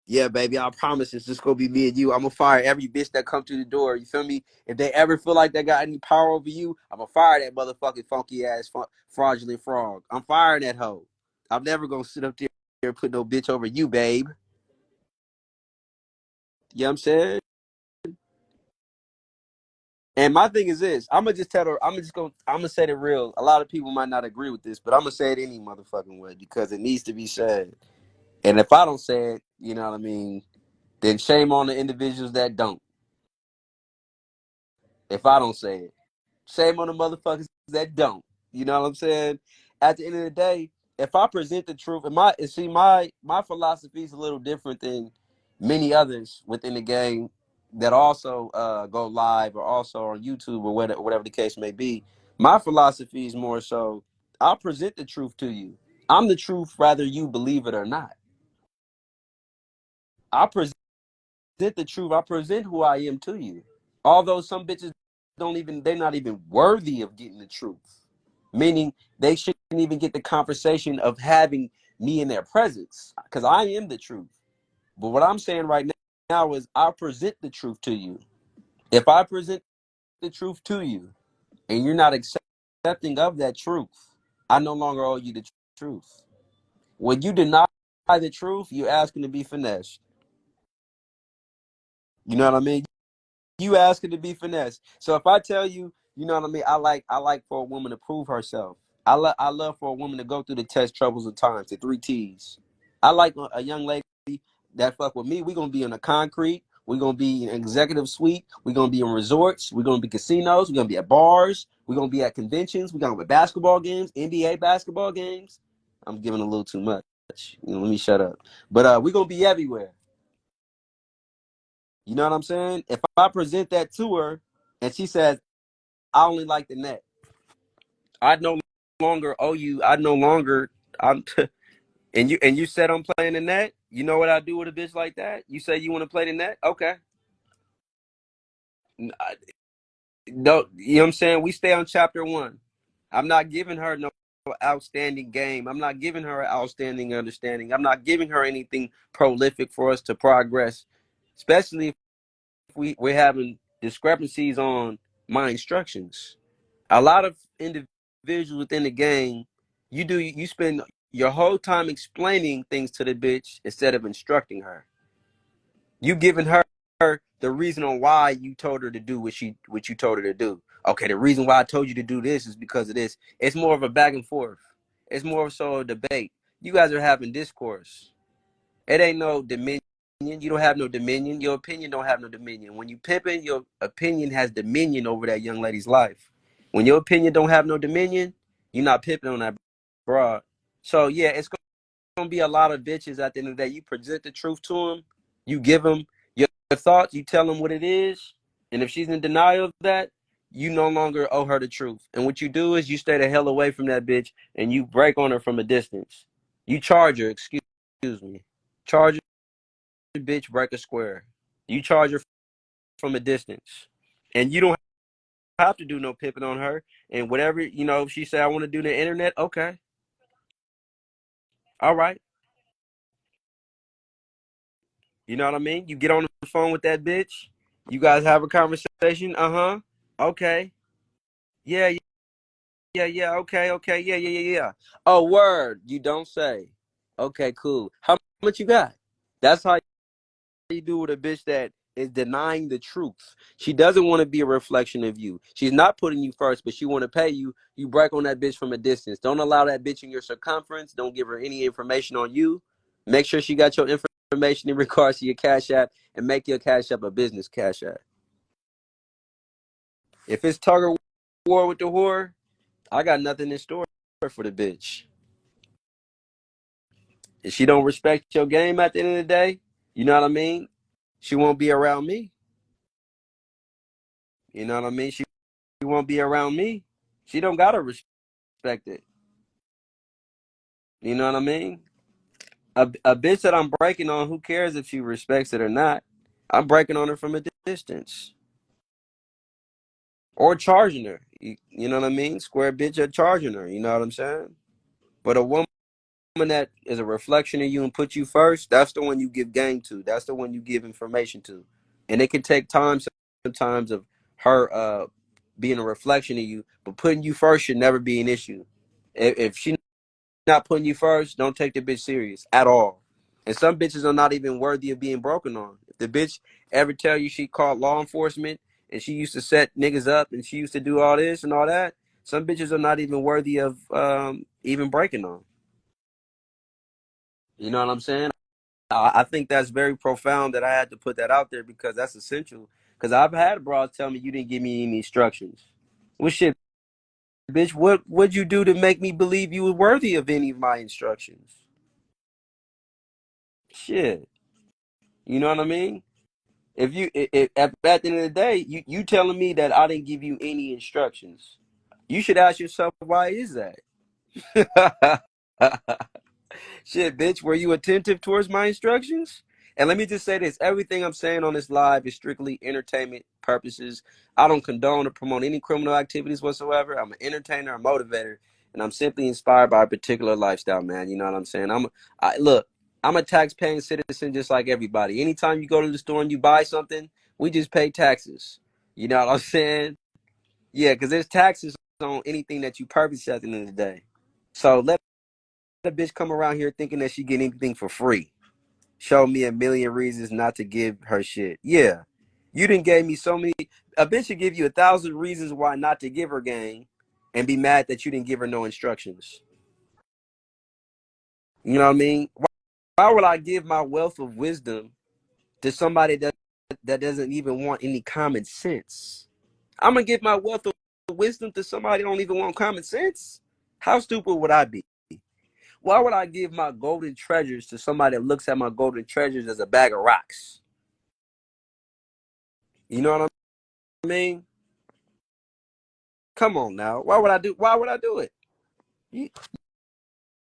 Yeah, baby, I promise it's just gonna be me and you. I'm gonna fire every bitch that come through the door. You feel me? If they ever feel like they got any power over you, I'm gonna fire that motherfucking funky ass fraudulent frog. I'm firing that hoe. I'm never gonna sit up there and put no bitch over you, babe. You know what I'm saying? And my thing is this: I'm gonna just tell her. I'm gonna say it real. A lot of people might not agree with this, but I'm gonna say it any motherfucking way because it needs to be said. And if I don't say it, you know what I mean, then shame on the individuals that don't. If I don't say it, shame on the motherfuckers that don't. You know what I'm saying? At the end of the day, if I present the truth, and my philosophy is a little different than many others within the game that also go live or also on YouTube or whatever the case may be. My philosophy is more so I'll present the truth to you. I'm the truth, whether you believe it or not. I present the truth. I present who I am to you. Although some bitches they're not even worthy of getting the truth. Meaning they shouldn't even get the conversation of having me in their presence because I am the truth. But what I'm saying right now is I present the truth to you. If I present the truth to you and you're not accepting of that truth, I no longer owe you the truth. When you deny the truth, you're asking to be finessed. You know what I mean? You asking to be finessed. So if I tell you, you know what I mean, I like for a woman to prove herself. I love for a woman to go through the test troubles of times, the 3 T's. I like a young lady that fuck with me. We're gonna be on the concrete. We're gonna be in executive suite. We're gonna be in resorts. We're gonna be casinos. We're gonna be at bars. We're gonna be at conventions. We're gonna be at basketball games, NBA basketball games. I'm giving a little too much. Let me shut up. But we're gonna be everywhere. You know what I'm saying? If I present that to her and she says, I only like the net, I no longer owe you. I no longer I'm and you said I'm playing the net. You know what I do with a bitch like that? You say you want to play the net? Okay. No, you know what I'm saying? We stay on chapter one. I'm not giving her no outstanding game. I'm not giving her outstanding understanding. I'm not giving her anything prolific for us to progress, especially if we're having discrepancies on my instructions. A lot of individuals within the game, you spend your whole time explaining things to the bitch instead of instructing her. You giving her the reason on why you told her to do what you told her to do. Okay, the reason why I told you to do this is because of this. It's more of a back and forth. It's more so a debate. You guys are having discourse. It ain't no dominion. You don't have no dominion. Your opinion don't have no dominion. When you pimping, your opinion has dominion over that young lady's life. When your opinion don't have no dominion, you're not pimping on that broad. So yeah, it's gonna be a lot of bitches at the end of the day. You present the truth to them, you give them your thoughts, you tell them what it is, and if she's in denial of that, you no longer owe her the truth. And what you do is you stay the hell away from that bitch and you break on her from a distance. You charge her, excuse me, charge her, bitch, break a square. You charge her from a distance, and you don't have to do no pimping on her. And whatever if she say I want to do the internet, okay, all right. You know what I mean? You get on the phone with that bitch. You guys have a conversation. Uh-huh. Okay. Yeah, yeah. Okay, okay. Yeah. Oh, word. You don't say. Okay, cool. How much you got? That's how you do with a bitch that is denying the truth. She doesn't want to be a reflection of you. She's not putting you first, but she want to pay you. You break on that bitch from a distance. Don't allow that bitch in your circumference. Don't give her any information on you. Make sure she got your information in regards to your cash app and make your cash app a business cash app. If it's tug of war with the whore, I got nothing in store for the bitch. If she don't respect your game at the end of the day, you know what I mean? She won't be around me. You know what I mean? She won't be around me. She don't gotta respect it. You know what I mean? A bitch that I'm breaking on, who cares if she respects it or not? I'm breaking on her from a distance. Or charging her. You know what I mean? Square bitch or charging her. You know what I'm saying? But a woman that is a reflection of you and put you first, that's the one you give game to. That's the one you give information to. And it can take time sometimes of her being a reflection of you, but putting you first should never be an issue. If she not putting you first, don't take the bitch serious at all. And some bitches are not even worthy of being broken on. If the bitch ever tell you she called law enforcement and she used to set niggas up and she used to do all this and all that, some bitches are not even worthy of even breaking on. You know what I'm saying? I think that's very profound that I had to put that out there because that's essential. Because I've had broads tell me you didn't give me any instructions. Well, shit, bitch, what'd you do to make me believe you were worthy of any of my instructions? Shit, you know what I mean? If you if, at the end of the day, you telling me that I didn't give you any instructions, you should ask yourself why is that? Shit, bitch, were you attentive towards my instructions? And let me just say this, everything I'm saying on this live is strictly entertainment purposes. I don't condone or promote any criminal activities whatsoever. I'm an entertainer, a motivator, and I'm simply inspired by a particular lifestyle, man. You know what I'm saying? Look, I'm a tax-paying citizen just like everybody. Anytime you go to the store and you buy something, we just pay taxes. You know what I'm saying? Yeah, because there's taxes on anything that you purchase at the end of the day. So let a bitch come around here thinking that she get anything for free. Show me a million reasons not to give her shit. Yeah. You didn't gave me so many. A bitch should give you 1,000 reasons why not to give her game and be mad that you didn't give her no instructions. You know what I mean? Why would I give my wealth of wisdom to somebody that doesn't even want any common sense? I'm gonna give my wealth of wisdom to somebody that don't even want common sense. How stupid would I be? Why would I give my golden treasures to somebody that looks at my golden treasures as a bag of rocks? You know what I mean? Come on now. Why would I do it? You,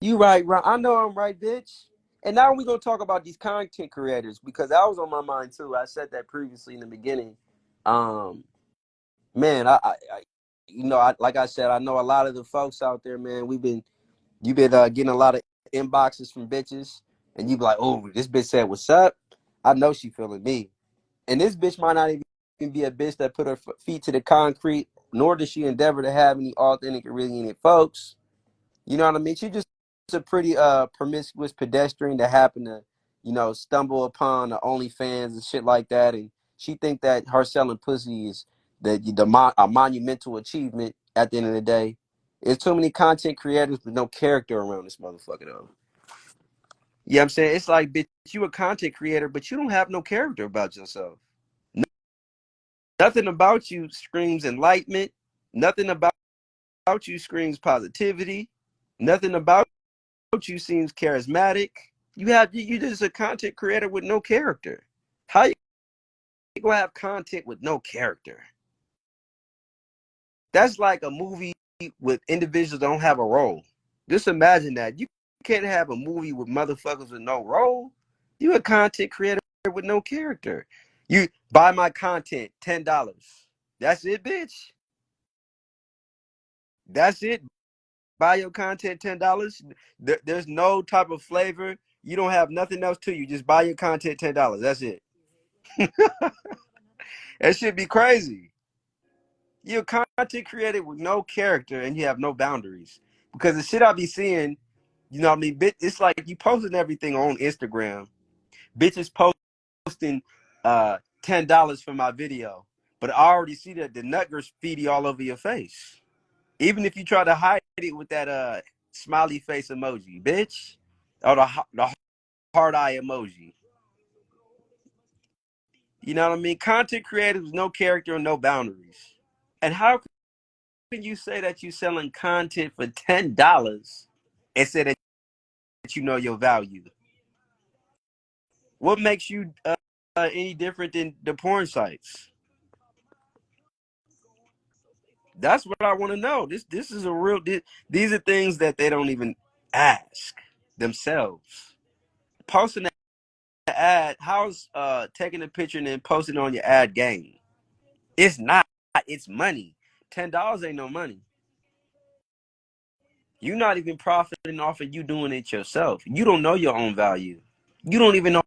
you right. I know I'm right, bitch. And now we're gonna talk about these content creators because that was on my mind too. I said that previously in the beginning. Um, man, like I said, I know a lot of the folks out there, man. You've been getting a lot of inboxes from bitches, and you be like, oh, this bitch said what's up. I know she feeling me. And this bitch might not even be a bitch that put her feet to the concrete, nor does she endeavor to have any authentic or really any folks. You know what I mean? She just a pretty promiscuous pedestrian that happened to, stumble upon the OnlyFans and shit like that. And she think that her selling pussy is a monumental achievement at the end of the day. There's too many content creators with no character around this motherfucker though. Yeah, I'm saying it's like, bitch, you a content creator, but you don't have no character about yourself. Nothing about you screams enlightenment. Nothing about you screams positivity. Nothing about you seems charismatic. You just a content creator with no character. How you gonna have content with no character? That's like a movie with individuals that don't have a role. Just imagine that. You can't have a movie with motherfuckers with no role. You a content creator with no character. You buy my content, $10. That's it, bitch. That's it. Buy your content, $10. There's no type of flavor. You don't have nothing else to you. Just buy your content, $10. That's it. That should be crazy. You're a content creator with no character and you have no boundaries. Because the shit I be seeing, you know what I mean? It's like you posting everything on Instagram. Bitches posting $10 for my video. But I already see that the nut graffiti all over your face. Even if you try to hide it with that smiley face emoji, bitch. Or the heart eye emoji. You know what I mean? Content creators, no character and no boundaries. And how can you say that you're selling content for $10 and say that you know your value? What makes you any different than the porn sites? That's what I want to know. This is a real. These are things that they don't even ask themselves. Posting an ad, how's taking a picture and then posting on your ad game? It's not. It's money. $10 ain't no money. You're not even profiting off of you doing it yourself. You don't know your own value. You don't even know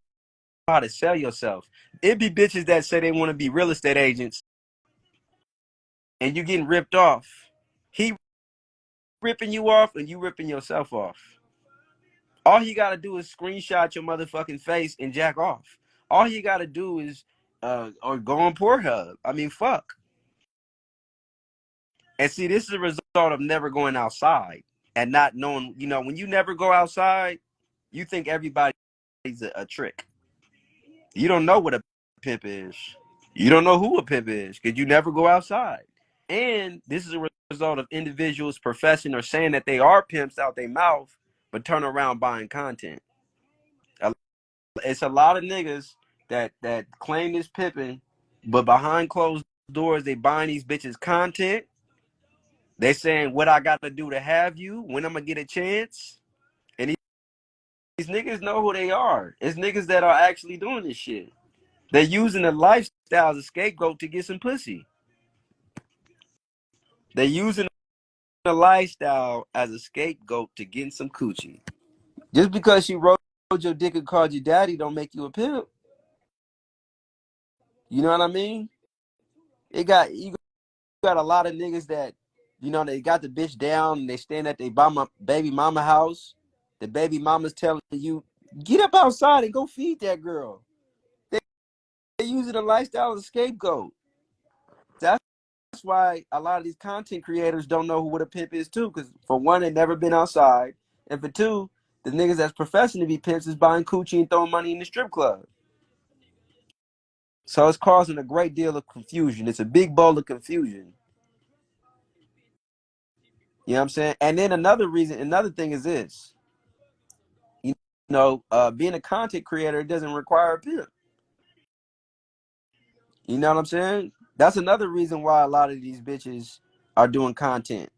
how to sell yourself. It be bitches that say they want to be real estate agents and you getting ripped off. He ripping you off and you ripping yourself off. All he got to do is screenshot your motherfucking face and jack off. All he got to do is or go on Pornhub. I mean, fuck. And see, this is a result of never going outside and not knowing, you know, when you never go outside, you think everybody's a trick. You don't know what a pimp is. You don't know who a pimp is because you never go outside. And this is a result of individuals professing or saying that they are pimps out their mouth, but turn around buying content. It's a lot of niggas that claim this pimping, but behind closed doors, they buying these bitches content. They saying what I got to do to have you, when I'm gonna get a chance. And these niggas know who they are. It's niggas that are actually doing this shit. They're using the lifestyle as a scapegoat to get some pussy. They're using the lifestyle as a scapegoat to get some coochie. Just because she rode your dick and called you daddy don't make you a pimp. You know what I mean? You got a lot of niggas that, you know, they got the bitch down and they stand at their baby mama house. The baby mama's telling you, get up outside and go feed that girl. They're using the lifestyle as a scapegoat. That's why a lot of these content creators don't know what a pimp is too. Because for one, they've never been outside. And for two, the niggas that's professing to be pimps is buying coochie and throwing money in the strip club. So it's causing a great deal of confusion. It's a big bowl of confusion. You know what I'm saying? And then another thing is this. You know, being a content creator doesn't require a pimp. You know what I'm saying? That's another reason why a lot of these bitches are doing content.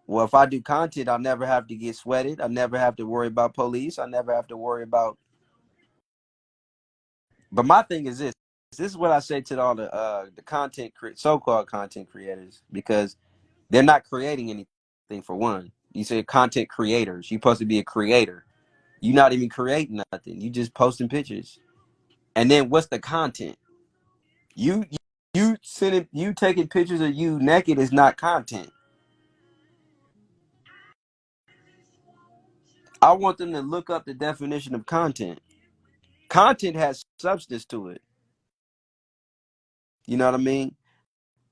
Well, if I do content, I'll never have to get sweated. I never have to worry about police. I never have to worry about. But my thing is this. This is what I say to all the so-called content creators, because they're not creating anything for one. You say content creators. You're supposed to be a creator. You're not even creating nothing. You just posting pictures. And then what's the content? You taking pictures of you naked is not content. I want them to look up the definition of content. Content has substance to it. You know what I mean?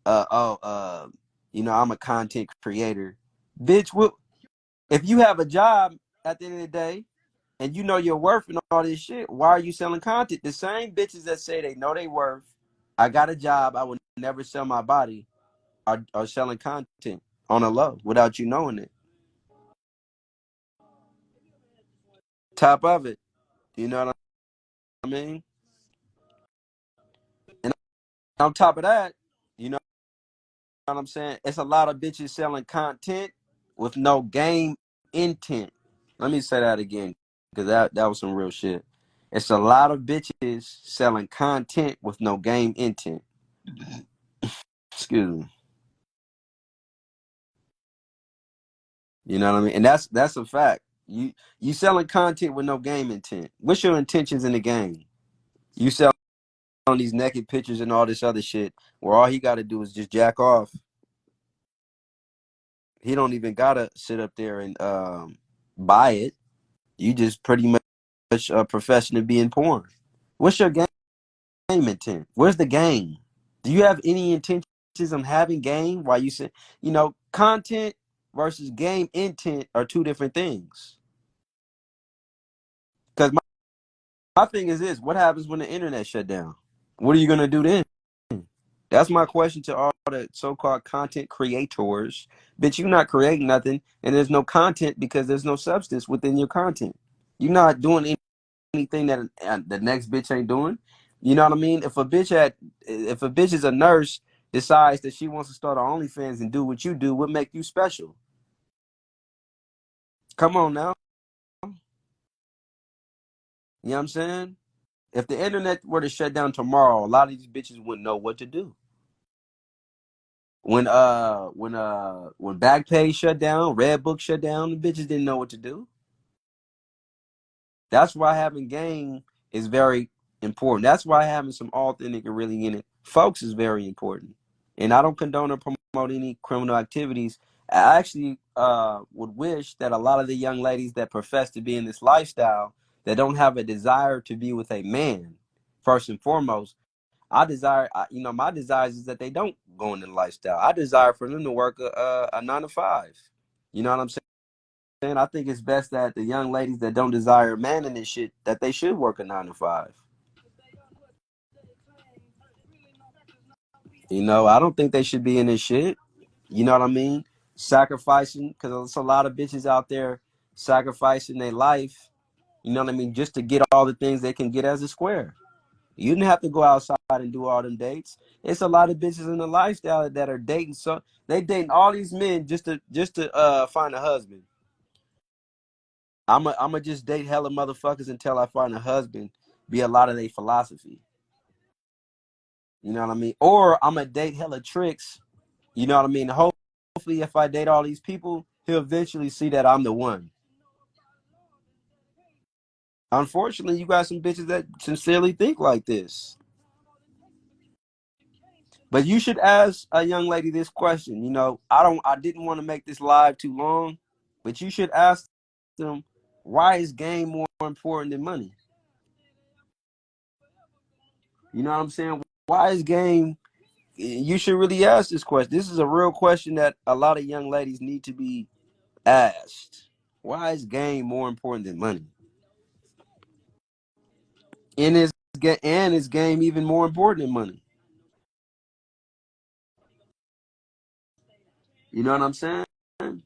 Uh oh, uh, I'm a content creator. Bitch, if you have a job at the end of the day, and you know your worth and all this shit, why are you selling content? The same bitches that say they know they worth, I got a job, I would never sell my body, are selling content on a low without you knowing it. Top of it. You know what I mean? And on top of that, you know what I'm saying? It's a lot of bitches selling content with no game intent. Let me say that again, because that was some real shit. It's a lot of bitches selling content with no game intent. Excuse me. You know what I mean? And that's a fact. You selling content with no game intent. What's your intentions in the game? You sell on these naked pictures and all this other shit where all he got to do is just jack off. He don't even gotta sit up there and buy it. You just pretty much a profession of being porn. What's your game intent? Where's the game? Do you have any intentions of having game while you say, content versus game intent are two different things? Because my thing is this: what happens when the internet shut down? What are you gonna do then? That's my question to all the so-called content creators. Bitch, you're not creating nothing, and there's no content because there's no substance within your content. You're not doing anything that the next bitch ain't doing. You know what I mean? If a bitch is a nurse, decides that she wants to start her OnlyFans and do what you do, what make you special? Come on now. You know what I'm saying? If the internet were to shut down tomorrow, a lot of these bitches wouldn't know what to do. When Backpage shut down, Redbook shut down, the bitches didn't know what to do. That's why having game is very important. That's why having some authentic and really in it folks is very important. And I don't condone or promote any criminal activities. I actually would wish that a lot of the young ladies that profess to be in this lifestyle that don't have a desire to be with a man, first and foremost, my desires is that they don't go into the lifestyle. I desire for them to work a 9 to 5. You know what I'm saying? I think it's best that the young ladies that don't desire a man in this shit, that they should work a 9 to 5. I don't think they should be in this shit. You know what I mean? Sacrificing, because there's a lot of bitches out there sacrificing their life, you know what I mean, just to get all the things they can get as a square. You didn't have to go outside and do all them dates. It's a lot of bitches in the lifestyle that are dating, so they dating all these men just to find a husband. I'm just date hella motherfuckers until I find a husband. Be a lot of their philosophy. You know what I mean? Or I'm gonna date hella tricks. You know what I mean? Hopefully, if I date all these people, he'll eventually see that I'm the one. Unfortunately, you got some bitches that sincerely think like this. But you should ask a young lady this question. I didn't want to make this live too long, but you should ask them, why is game more important than money? You know what I'm saying? Why is game? You should really ask this question. This is a real question that a lot of young ladies need to be asked. Why is game more important than money? And is game even more important than money? You know what I'm saying? And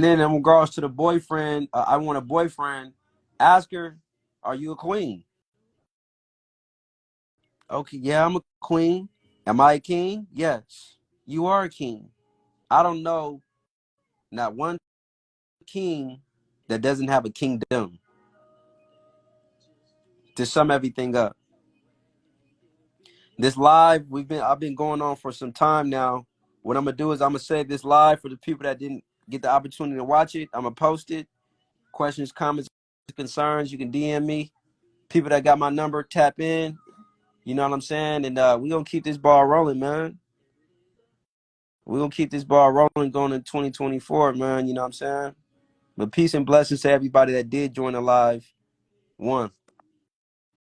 then in regards to the boyfriend, I want a boyfriend. Ask her, are you a queen? Okay, yeah, I'm a queen. Am I a king? Yes, you are a king. I don't know not one king that doesn't have a kingdom to sum everything up. This live, I've been going on for some time now. What I'm gonna do is I'm gonna save this live for the people that didn't get the opportunity to watch it. I'm gonna post it. Questions, comments, concerns, you can DM me. People that got my number, tap in. You know what I'm saying? And we gonna keep this ball rolling, man. We gonna keep this ball rolling going in 2024, man. You know what I'm saying? But peace and blessings to everybody that did join the live. One.